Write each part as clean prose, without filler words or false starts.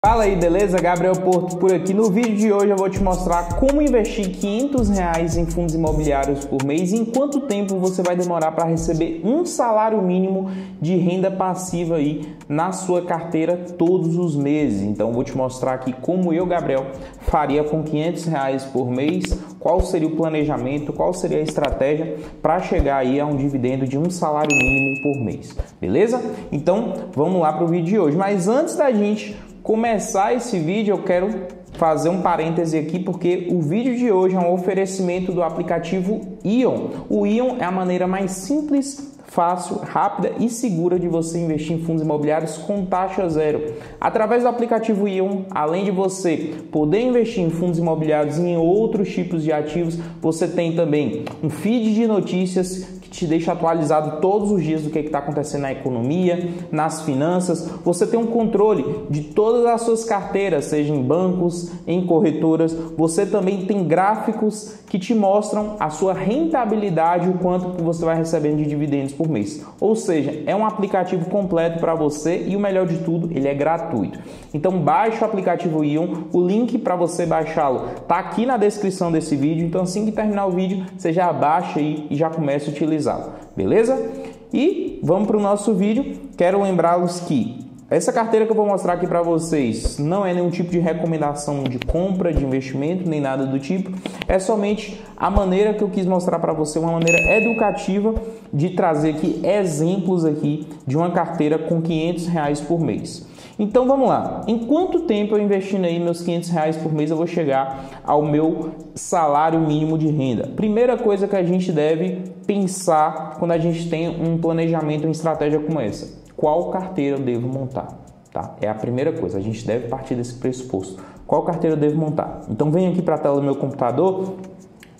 Fala aí, beleza? Gabriel Porto por aqui. No vídeo de hoje eu vou te mostrar como investir R$ 500 em fundos imobiliários por mês e em quanto tempo você vai demorar para receber um salário mínimo de renda passiva aí na sua carteira todos os meses. Então eu vou te mostrar aqui como eu, Gabriel, faria com R$ 500 por mês, qual seria o planejamento, qual seria a estratégia para chegar aí a um dividendo de um salário mínimo por mês, beleza? Então vamos lá para o vídeo de hoje. Mas antes da gente começar esse vídeo, eu quero fazer um parêntese aqui porque o vídeo de hoje é um oferecimento do aplicativo Ion. O Ion é a maneira mais simples, fácil, rápida e segura de você investir em fundos imobiliários com taxa zero. Através do aplicativo Ion, além de você poder investir em fundos imobiliários e em outros tipos de ativos, você tem também um feed de notícias que te deixa atualizado todos os dias do que está acontecendo na economia, nas finanças. Você tem um controle de todas as suas carteiras, seja em bancos, em corretoras. Você também tem gráficos que te mostram a sua rentabilidade, o quanto que você vai recebendo de dividendos por mês. Ou seja, é um aplicativo completo para você e o melhor de tudo, ele é gratuito. Então baixe o aplicativo Ion, o link para você baixá-lo está aqui na descrição desse vídeo. Então assim que terminar o vídeo, você já baixa aí e já começa a utilizá-lo, beleza? E vamos para o nosso vídeo. Quero lembrá-los que essa carteira que eu vou mostrar aqui para vocês não é nenhum tipo de recomendação de compra, de investimento, nem nada do tipo. É somente a maneira que eu quis mostrar para você, uma maneira educativa de trazer aqui exemplos aqui de uma carteira com R$ 500 por mês. Então vamos lá, em quanto tempo eu investindo aí meus R$ 500 por mês eu vou chegar ao meu salário mínimo de renda? Primeira coisa que a gente deve pensar quando a gente tem um planejamento, uma estratégia como essa: qual carteira eu devo montar? Tá? É a primeira coisa, a gente deve partir desse pressuposto. Qual carteira eu devo montar? Então vem aqui para a tela do meu computador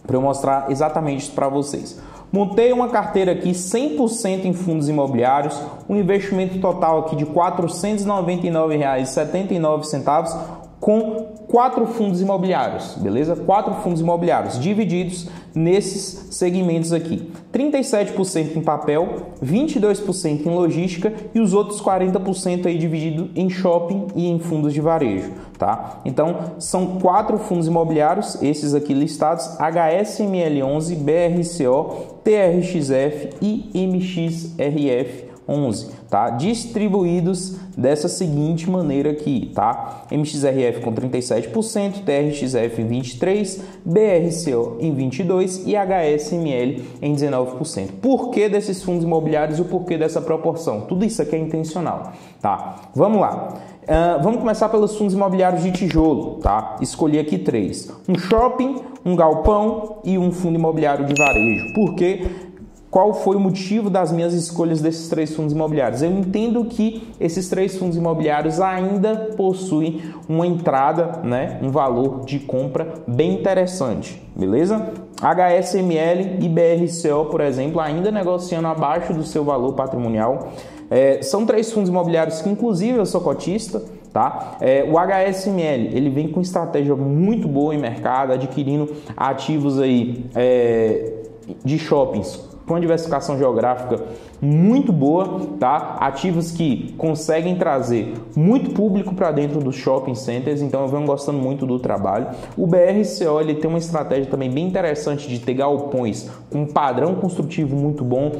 para eu mostrar exatamente isso para vocês. Montei uma carteira aqui 100% em fundos imobiliários, um investimento total aqui de R$ 499,79 com 4 fundos imobiliários, beleza? 4 fundos imobiliários divididos nesses segmentos aqui. 37% em papel, 22% em logística e os outros 40% aí dividido em shopping e em fundos de varejo, tá? Então, são 4 fundos imobiliários, esses aqui listados: HSML11, BRCO, TRXF e MXRF11, tá? Distribuídos dessa seguinte maneira aqui, tá? MXRF com 37%, TRXF em 23%, BRCO em 22% e HSML em 19%. Por que desses fundos imobiliários e o porquê dessa proporção? Tudo isso aqui é intencional, tá? Vamos lá. Vamos começar pelos fundos imobiliários de tijolo, tá? Escolhi aqui 3. Um shopping, um galpão e um fundo imobiliário de varejo. Por quê? Qual foi o motivo das minhas escolhas desses 3 fundos imobiliários? Eu entendo que esses 3 fundos imobiliários ainda possuem uma entrada, né, um valor de compra bem interessante, beleza? HSML e BRCO, por exemplo, ainda negociando abaixo do seu valor patrimonial. São 3 fundos imobiliários que, inclusive, eu sou cotista, tá? O HSML, ele vem com estratégia muito boa em mercado, adquirindo ativos aí de shoppings com uma diversificação geográfica muito boa, tá? Ativos que conseguem trazer muito público para dentro dos shopping centers, então eu venho gostando muito do trabalho. O BRCO, ele tem uma estratégia também bem interessante de ter galpões com um padrão construtivo muito bom,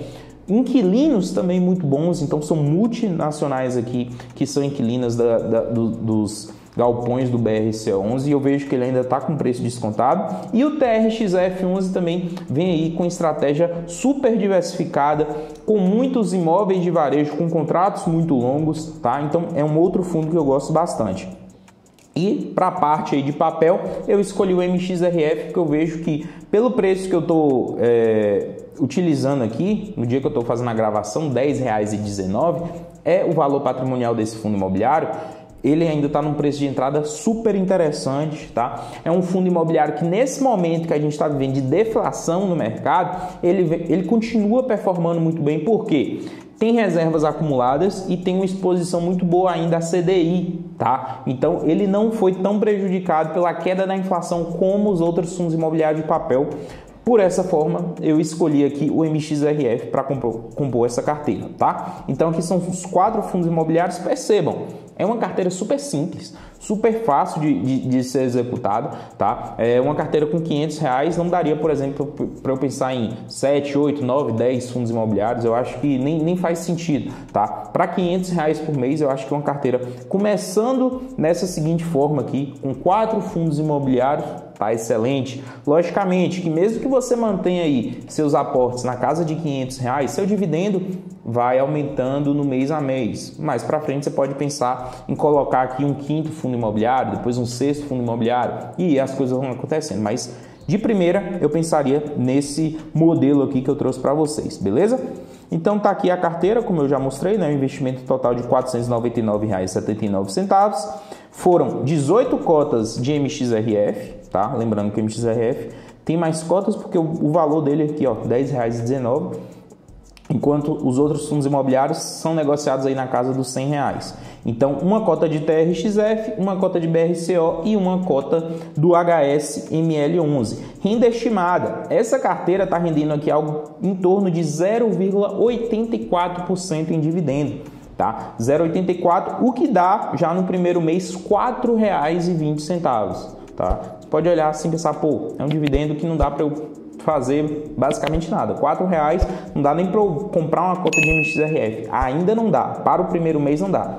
inquilinos também muito bons, então são multinacionais aqui que são inquilinas dos galpões do BRCO11 e eu vejo que ele ainda está com preço descontado. E o TRXF11 também vem aí com estratégia super diversificada, com muitos imóveis de varejo, com contratos muito longos, tá? Então é um outro fundo que eu gosto bastante. E para a parte aí de papel, eu escolhi o MXRF, porque eu vejo que pelo preço que eu estou utilizando aqui, no dia que eu estou fazendo a gravação, R$ 10,19, é o valor patrimonial desse fundo imobiliário. Ele ainda está num preço de entrada super interessante, tá? É um fundo imobiliário que nesse momento que a gente está vivendo de deflação no mercado, ele continua performando muito bem, porque tem reservas acumuladas e tem uma exposição muito boa ainda a CDI, tá? Então ele não foi tão prejudicado pela queda da inflação como os outros fundos imobiliários de papel. Por essa forma, eu escolhi aqui o MXRF para compor essa carteira, tá? Então aqui são os 4 fundos imobiliários, percebam, é uma carteira super simples, super fácil de ser executado, tá? Uma carteira com R$500 não daria, por exemplo, para eu pensar em 7, 8, 9, 10 fundos imobiliários. Eu acho que nem faz sentido, tá? Para R$500 por mês, eu acho que uma carteira começando nessa seguinte forma aqui, com 4 fundos imobiliários, tá excelente. Logicamente que mesmo que você mantenha aí seus aportes na casa de R$500, seu dividendo vai aumentando no mês a mês. Mais para frente você pode pensar em colocar aqui um 5º fundo imobiliário, depois um 6º fundo imobiliário e as coisas vão acontecendo. Mas de primeira eu pensaria nesse modelo aqui que eu trouxe para vocês, beleza? Então tá aqui a carteira, como eu já mostrei, né? Um investimento total de R$ 499,79. Foram 18 cotas de MXRF, tá? Lembrando que o MXRF tem mais cotas porque o valor dele aqui, ó, R$10,19, enquanto os outros fundos imobiliários são negociados aí na casa dos R$100. Então, uma cota de TRXF, uma cota de BRCO e uma cota do HSML11. Renda estimada. Essa carteira está rendendo aqui algo em torno de 0,84% em dividendo, tá? 0,84%, o que dá já no primeiro mês R$ 4,20, tá? Pode olhar assim e pensar, pô, é um dividendo que não dá para eu fazer basicamente nada. R$4 não dá nem para eu comprar uma cota de MXRF. Ainda não dá. Para o primeiro mês não dá.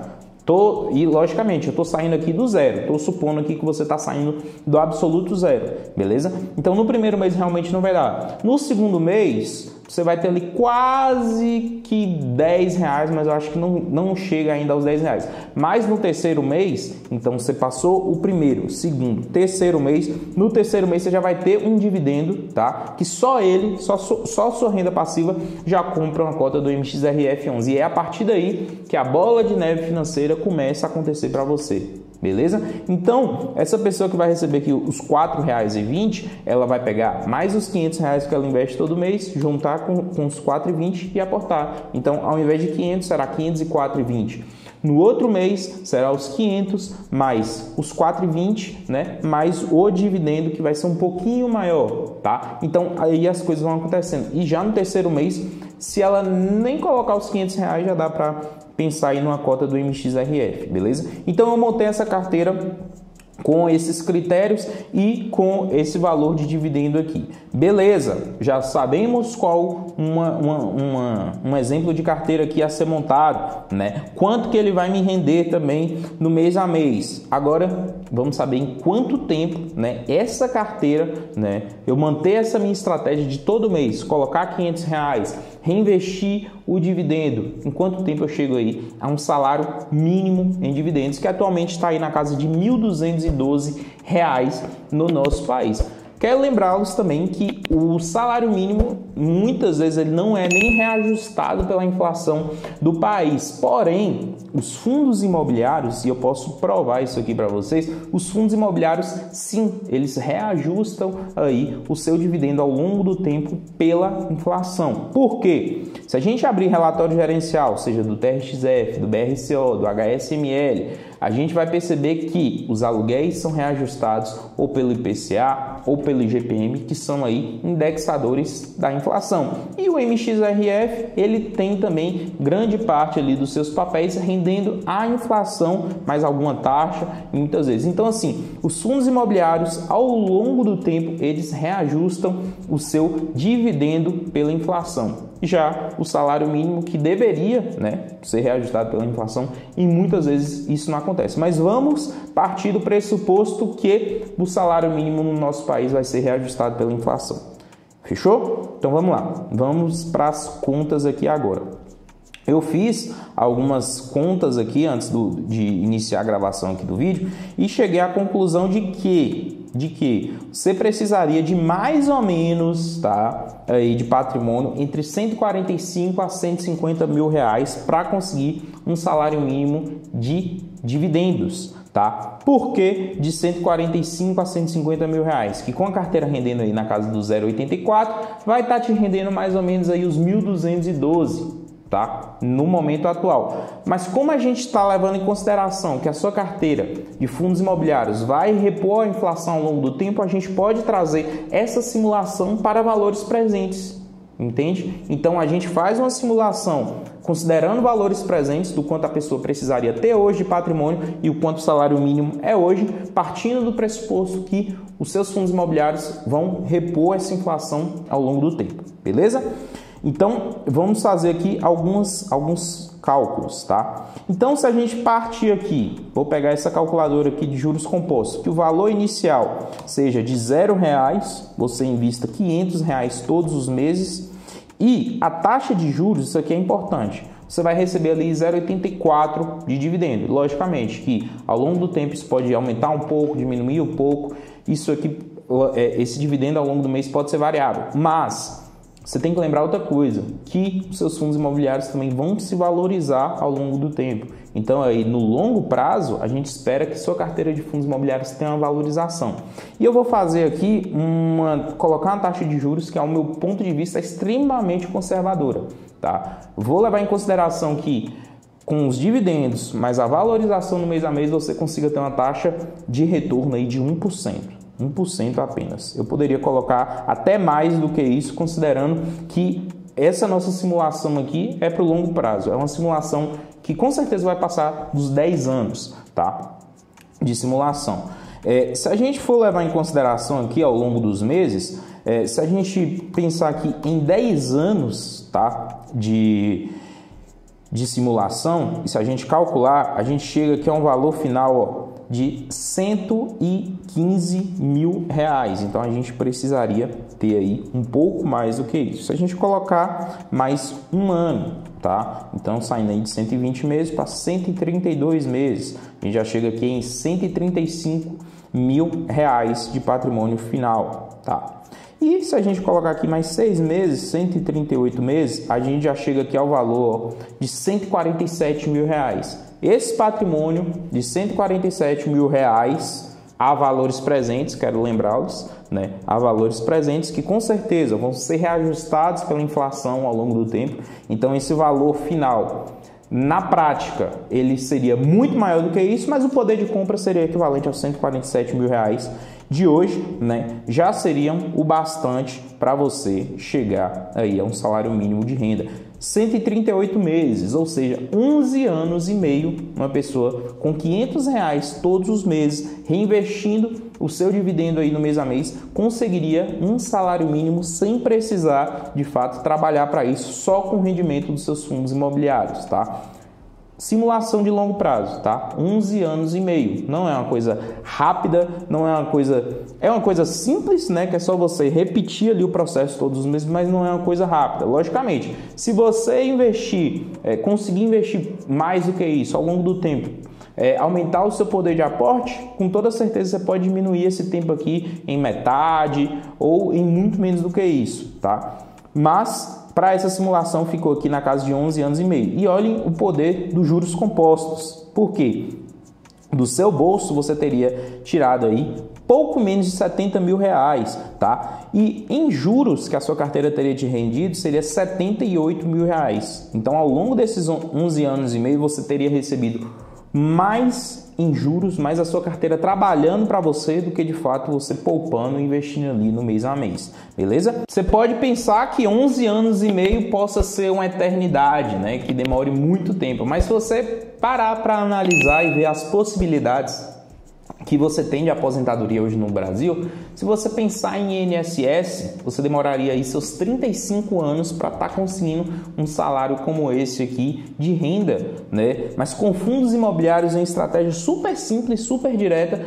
E logicamente eu estou saindo aqui do zero. Estou supondo aqui que você está saindo do absoluto zero. Beleza? Então no primeiro mês realmente não vai dar. No segundo mês você vai ter ali quase que R$10, mas eu acho que não chega ainda aos R$10. Mas no terceiro mês, então você passou o primeiro, segundo, terceiro mês. No terceiro mês você já vai ter um dividendo, tá? Que só ele, só sua renda passiva já compra uma cota do MXRF11. E é a partir daí que a bola de neve financeira começa a acontecer para você. Beleza? Então, essa pessoa que vai receber aqui os R$4,20, ela vai pegar mais os R$500 que ela investe todo mês, juntar com os R$4,20 e aportar. Então, ao invés de 500, será 504,20. No outro mês, será os 500 mais os 4,20, né? Mais o dividendo, que vai ser um pouquinho maior, tá? Então, aí as coisas vão acontecendo. E já no terceiro mês, se ela nem colocar os R$500, já dá para pensar aí numa cota do MXRF, beleza? Então, eu montei essa carteira com esses critérios e com esse valor de dividendo aqui. Beleza, já sabemos qual um exemplo de carteira aqui a ser montado, né? Quanto que ele vai me render também no mês a mês. Agora, vamos saber em quanto tempo, né, essa carteira, né, eu manter essa minha estratégia de todo mês, colocar R$500, reinvestir o dividendo. Em quanto tempo eu chego aí a um salário mínimo em dividendos, que atualmente está aí na casa de R$ 1.212 no nosso país. Quero lembrá-los também que o salário mínimo, muitas vezes, ele não é nem reajustado pela inflação do país. Porém, os fundos imobiliários, e eu posso provar isso aqui para vocês, os fundos imobiliários, sim, eles reajustam aí o seu dividendo ao longo do tempo pela inflação. Por quê? Se a gente abrir relatório gerencial, seja do TRXF, do BRCO, do HSML, a gente vai perceber que os aluguéis são reajustados ou pelo IPCA ou pelo IGPM, que são aí indexadores da inflação. E o MXRF, ele tem também grande parte ali dos seus papéis rendendo a inflação, mais alguma taxa, muitas vezes. Então, assim, os fundos imobiliários, ao longo do tempo, eles reajustam o seu dividendo pela inflação. Já o salário mínimo, que deveria, né, ser reajustado pela inflação, e muitas vezes isso não acontece. Mas vamos partir do pressuposto que o salário mínimo no nosso país vai ser reajustado pela inflação. Fechou? Então vamos lá. Vamos para as contas aqui agora. Eu fiz algumas contas aqui antes de iniciar a gravação aqui do vídeo e cheguei à conclusão de que você precisaria de mais ou menos, tá, aí de patrimônio entre 145 a 150 mil reais para conseguir um salário mínimo de dividendos, tá? Por que de 145 a 150 mil reais? Que com a carteira rendendo aí na casa do 0,84 vai estar te rendendo mais ou menos aí os 1.212. Tá? No momento atual. Mas como a gente está levando em consideração que a sua carteira de fundos imobiliários vai repor a inflação ao longo do tempo, a gente pode trazer essa simulação para valores presentes. Entende? Então a gente faz uma simulação considerando valores presentes do quanto a pessoa precisaria ter hoje de patrimônio e o quanto o salário mínimo é hoje, partindo do pressuposto que os seus fundos imobiliários vão repor essa inflação ao longo do tempo, beleza? Então, vamos fazer aqui alguns cálculos, tá? Então, se a gente partir aqui, vou pegar essa calculadora aqui de juros compostos, que o valor inicial seja de R$0, você invista R$500 todos os meses e a taxa de juros, isso aqui é importante, você vai receber ali 0,84 de dividendo. Logicamente que ao longo do tempo isso pode aumentar um pouco, diminuir um pouco, isso aqui, esse dividendo ao longo do mês pode ser variável, mas você tem que lembrar outra coisa, que os seus fundos imobiliários também vão se valorizar ao longo do tempo. Então, aí, no longo prazo, a gente espera que sua carteira de fundos imobiliários tenha uma valorização. E eu vou fazer aqui, colocar uma taxa de juros que, ao meu ponto de vista, é extremamente conservadora. Tá? Vou levar em consideração que, com os dividendos, mais a valorização no mês a mês, você consiga ter uma taxa de retorno aí de 1%. 1% apenas. Eu poderia colocar até mais do que isso, considerando que essa nossa simulação aqui é para o longo prazo. É uma simulação que com certeza vai passar dos 10 anos, tá? De simulação. Se a gente for levar em consideração aqui ao longo dos meses, se a gente pensar aqui em 10 anos, tá? De simulação, e se a gente calcular, a gente chega aqui a um valor final, ó, de R$115 mil. Então, a gente precisaria ter aí um pouco mais do que isso. Se a gente colocar mais um ano, tá? Então, saindo aí de 120 meses para 132 meses, a gente já chega aqui em R$135 mil de patrimônio final, tá? E se a gente colocar aqui mais 6 meses, 138 meses, a gente já chega aqui ao valor de R$147 mil. Esse patrimônio de R$147 mil há valores presentes, quero lembrá-los, né? Há valores presentes que com certeza vão ser reajustados pela inflação ao longo do tempo. Então, esse valor final, na prática, ele seria muito maior do que isso, mas o poder de compra seria equivalente aos R$147 mil de hoje, né? Já seriam o bastante para você chegar aí a um salário mínimo de renda. 138 meses, ou seja, 11 anos e meio, uma pessoa com R$500 todos os meses, reinvestindo o seu dividendo aí no mês a mês, conseguiria um salário mínimo sem precisar, de fato, trabalhar para isso, só com o rendimento dos seus fundos imobiliários, tá? Simulação de longo prazo, tá? 11 anos e meio. Não é uma coisa rápida, não é uma coisa... É uma coisa simples, né? Que é só você repetir ali o processo todos os meses, mas não é uma coisa rápida. Logicamente, se você investir, conseguir investir mais do que isso ao longo do tempo, aumentar o seu poder de aporte, com toda certeza você pode diminuir esse tempo aqui em metade ou em muito menos do que isso, tá? Mas... para essa simulação ficou aqui na casa de 11 anos e meio. E olhem o poder dos juros compostos. Por quê? Do seu bolso você teria tirado aí pouco menos de R$70 mil, tá? E em juros que a sua carteira teria te rendido seria R$78 mil. Então, ao longo desses 11 anos e meio, você teria recebido mais em juros, mais a sua carteira trabalhando para você do que de fato você poupando e investindo ali no mês a mês, beleza? Você pode pensar que 11 anos e meio possa ser uma eternidade, né? Que demore muito tempo, mas se você parar para analisar e ver as possibilidades que você tem de aposentadoria hoje no Brasil, se você pensar em INSS, você demoraria aí seus 35 anos para estar conseguindo um salário como esse aqui de renda, né? Mas com fundos imobiliários em estratégia super simples, super direta,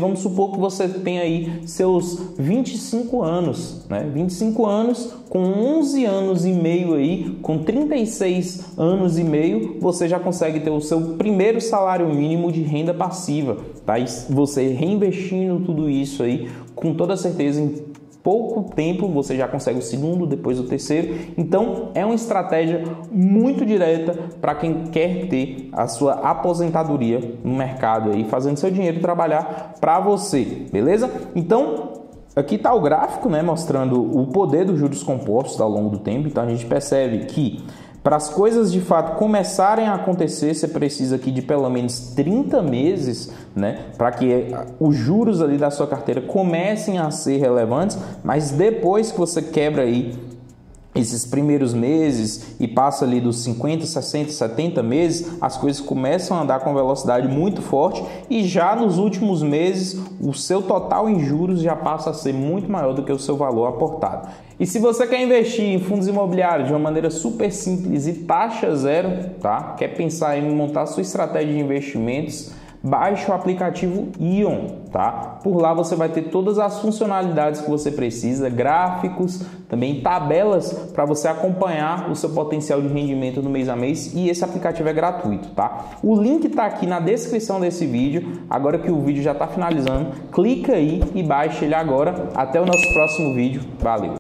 vamos supor que você tem aí seus 25 anos, né? 25 anos, com 11 anos e meio aí, com 36 anos e meio, você já consegue ter o seu primeiro salário mínimo de renda passiva, tá? E você reinvestindo tudo isso aí, com toda certeza, em pouco tempo você já consegue o segundo, depois o terceiro. Então, é uma estratégia muito direta para quem quer ter a sua aposentadoria no mercado aí, fazendo seu dinheiro trabalhar para você, beleza? Então, aqui está o gráfico, né, mostrando o poder dos juros compostos ao longo do tempo. Então, a gente percebe que para as coisas de fato começarem a acontecer, você precisa aqui de pelo menos 30 meses, né, para que os juros ali da sua carteira comecem a ser relevantes, mas depois que você quebra aí esses primeiros meses e passa ali dos 50, 60, 70 meses, as coisas começam a andar com velocidade muito forte e já nos últimos meses o seu total em juros já passa a ser muito maior do que o seu valor aportado. E se você quer investir em fundos imobiliários de uma maneira super simples e taxa zero, tá? Quer pensar em montar sua estratégia de investimentos, baixe o aplicativo Ion, tá? Por lá você vai ter todas as funcionalidades que você precisa, gráficos, também tabelas para você acompanhar o seu potencial de rendimento no mês a mês, e esse aplicativo é gratuito, tá? O link está aqui na descrição desse vídeo. Agora que o vídeo já está finalizando, clica aí e baixe ele agora. Até o nosso próximo vídeo. Valeu!